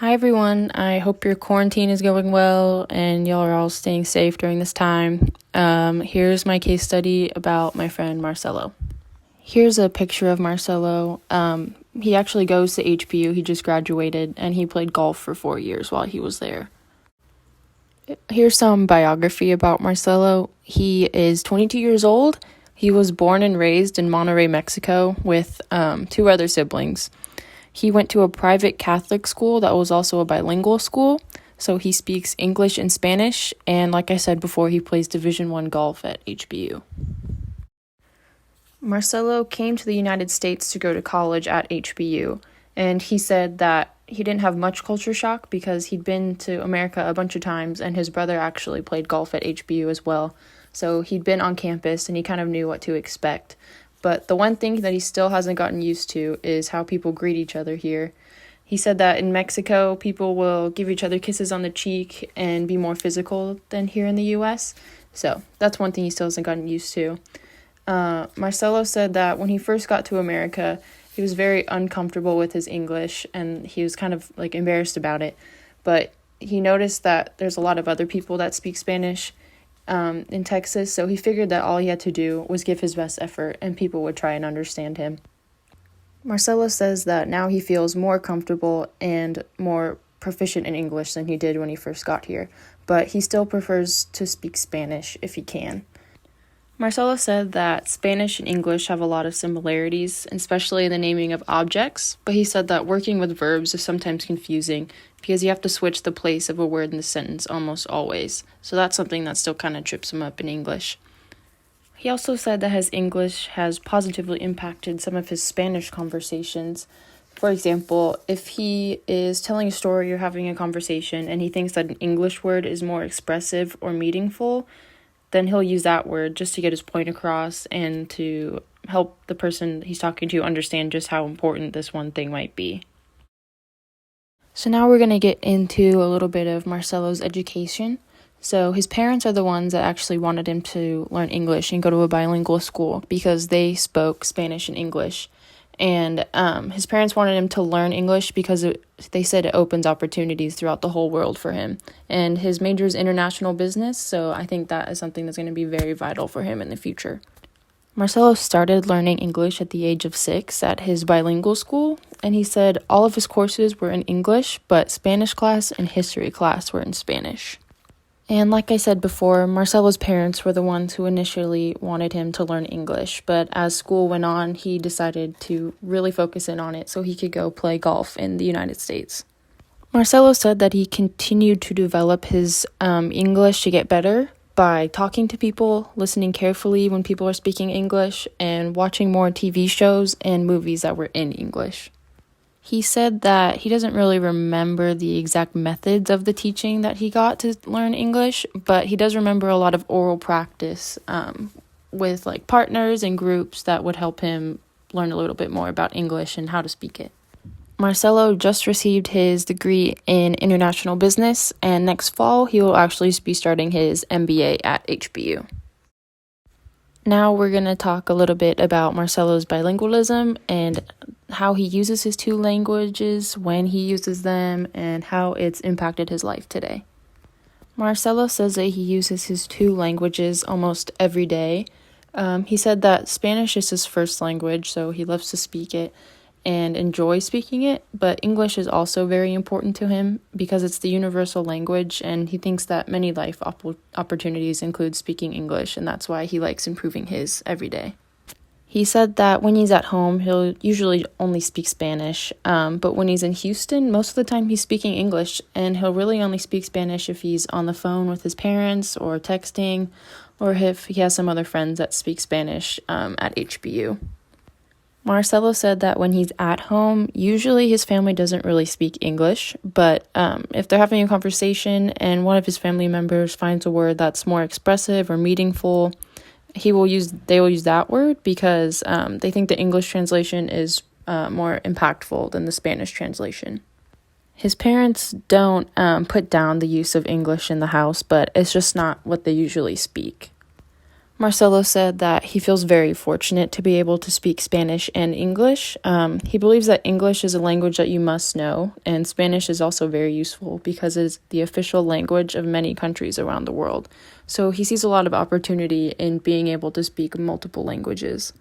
Hi everyone, I hope your quarantine is going well and y'all are all staying safe during this time. Here's my case study about my friend Marcelo. Here's a picture of Marcelo. He actually goes to HBU, he just graduated, and he played golf for 4 years while he was there. Here's some biography about Marcelo. He is 22 years old. He was born and raised in Monterrey, Mexico with 2 other siblings. He went to a private Catholic school that was also a bilingual school, so he speaks English and Spanish, and like I said before, he plays Division I golf at HBU. Marcelo came to the United States to go to college at HBU, and he said that he didn't have much culture shock because he'd been to America a bunch of times, and his brother actually played golf at HBU as well, so he'd been on campus and he kind of knew what to expect. But the one thing that he still hasn't gotten used to is how people greet each other here. He said that in Mexico, people will give each other kisses on the cheek and be more physical than here in the U.S. So that's one thing he still hasn't gotten used to. Marcelo said that when he first got to America, he was very uncomfortable with his English and he was kind of like embarrassed about it. But he noticed that there's a lot of other people that speak Spanish in Texas, so he figured that all he had to do was give his best effort and people would try and understand him. Marcelo says that now he feels more comfortable and more proficient in English than he did when he first got here, but he still prefers to speak Spanish if he can. Marcelo said that Spanish and English have a lot of similarities, especially in the naming of objects, but he said that working with verbs is sometimes confusing because you have to switch the place of a word in the sentence almost always, so that's something that still kind of trips him up in English. He also said that his English has positively impacted some of his Spanish conversations. For example, if he is telling a story or having a conversation and he thinks that an English word is more expressive or meaningful, then he'll use that word just to get his point across and to help the person he's talking to understand just how important this one thing might be. So now we're going to get into a little bit of Marcelo's education. So his parents are the ones that actually wanted him to learn English and go to a bilingual school because they spoke Spanish and English. And his parents wanted him to learn English because they said it opens opportunities throughout the whole world for him. And his major is international business, so I think that is something that's going to be very vital for him in the future. Marcelo started learning English at the age of 6 at his bilingual school, and he said all of his courses were in English, but Spanish class and history class were in Spanish. And like I said before, Marcelo's parents were the ones who initially wanted him to learn English, but as school went on, he decided to really focus in on it so he could go play golf in the United States. Marcelo said that he continued to develop his English to get better by talking to people, listening carefully when people are speaking English, and watching more TV shows and movies that were in English. He said that he doesn't really remember the exact methods of the teaching that he got to learn English, but he does remember a lot of oral practice with like partners and groups that would help him learn a little bit more about English and how to speak it. Marcelo just received his degree in international business, and next fall he will actually be starting his MBA at HBU. Now we're going to talk a little bit about Marcelo's bilingualism and how he uses his 2 languages, when he uses them, and how it's impacted his life today. Marcelo says that he uses his 2 languages almost every day. He said that Spanish is his first language, so he loves to speak it and enjoy speaking it, but English is also very important to him because it's the universal language, and he thinks that many life opportunities include speaking English, and that's why he likes improving his every day. He said that when he's at home, he'll usually only speak Spanish, but when he's in Houston, most of the time he's speaking English, and he'll really only speak Spanish if he's on the phone with his parents or texting, or if he has some other friends that speak Spanish at HBU. Marcelo said that when he's at home, usually his family doesn't really speak English, but if they're having a conversation and one of his family members finds a word that's more expressive or meaningful, they will use that word because they think the English translation is more impactful than the Spanish translation. His parents don't put down the use of English in the house, but it's just not what they usually speak. Marcelo said that he feels very fortunate to be able to speak Spanish and English. He believes that English is a language that you must know, and Spanish is also very useful because it's the official language of many countries around the world. So he sees a lot of opportunity in being able to speak multiple languages.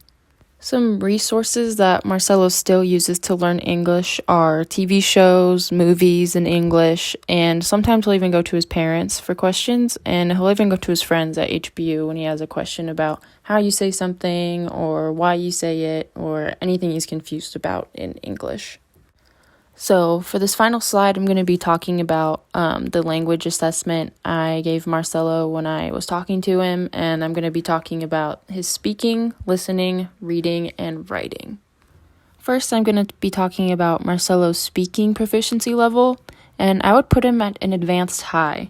Some resources that Marcelo still uses to learn English are TV shows, movies in English, and sometimes he'll even go to his parents for questions, and he'll even go to his friends at HBU when he has a question about how you say something or why you say it or anything he's confused about in English. So for this final slide, I'm going to be talking about the language assessment I gave Marcelo when I was talking to him, and I'm going to be talking about his speaking, listening, reading, and writing. First, I'm going to be talking about Marcelo's speaking proficiency level, and I would put him at an advanced high.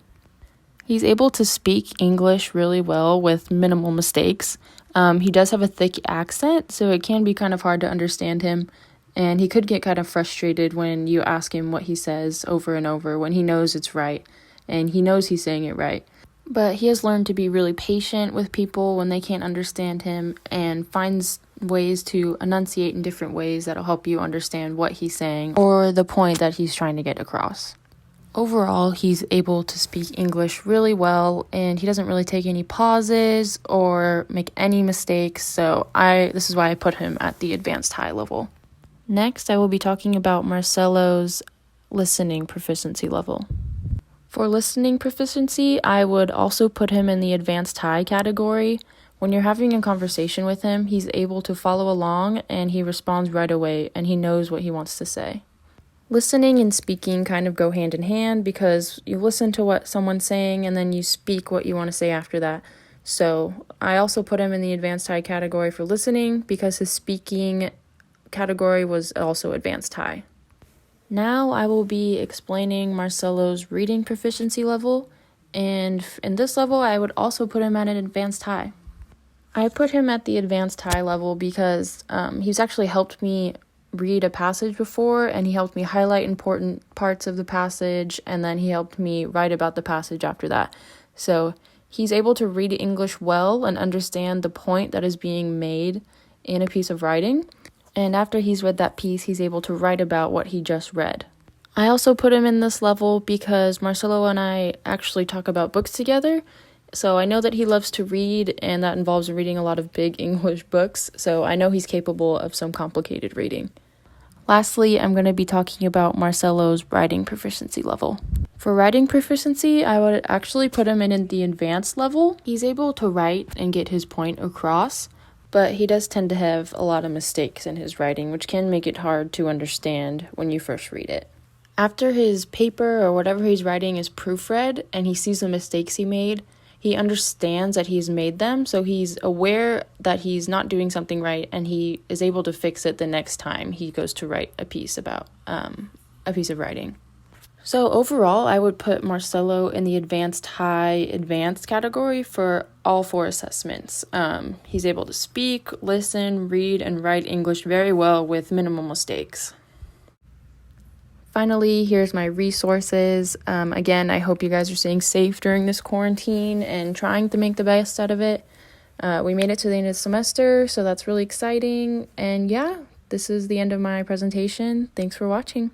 He's able to speak English really well with minimal mistakes. He does have a thick accent, so it can be kind of hard to understand him. And he could get kind of frustrated when you ask him what he says over and over when he knows it's right and he knows he's saying it right. But he has learned to be really patient with people when they can't understand him and finds ways to enunciate in different ways that'll help you understand what he's saying or the point that he's trying to get across. Overall, he's able to speak English really well, and he doesn't really take any pauses or make any mistakes, so this is why I put him at the advanced high level. Next, I will be talking about Marcelo's listening proficiency level. For listening proficiency, I would also put him in the advanced high category. When you're having a conversation with him, he's able to follow along and he responds right away and he knows what he wants to say. Listening and speaking kind of go hand in hand because you listen to what someone's saying and then you speak what you want to say after that. So I also put him in the advanced high category for listening because his speaking category was also advanced high. Now I will be explaining Marcelo's reading proficiency level, and in this level I would also put him at an advanced high. I put him at the advanced high level because he's actually helped me read a passage before, and he helped me highlight important parts of the passage, and then he helped me write about the passage after that. So he's able to read English well and understand the point that is being made in a piece of writing. And after he's read that piece, he's able to write about what he just read. I also put him in this level because Marcelo and I actually talk about books together. So I know that he loves to read, and that involves reading a lot of big English books. So I know he's capable of some complicated reading. Lastly, I'm going to be talking about Marcelo's writing proficiency level. For writing proficiency, I would actually put him in the advanced level. He's able to write and get his point across, but he does tend to have a lot of mistakes in his writing, which can make it hard to understand when you first read it. After his paper or whatever he's writing is proofread and he sees the mistakes he made, he understands that he's made them, so he's aware that he's not doing something right, and he is able to fix it the next time he goes to write a piece of writing. So overall, I would put Marcelo in the advanced category for all 4 assessments. He's able to speak, listen, read, and write English very well with minimal mistakes. Finally, here's my resources. Again, I hope you guys are staying safe during this quarantine and trying to make the best out of it. We made it to the end of the semester, so that's really exciting. And yeah, this is the end of my presentation. Thanks for watching.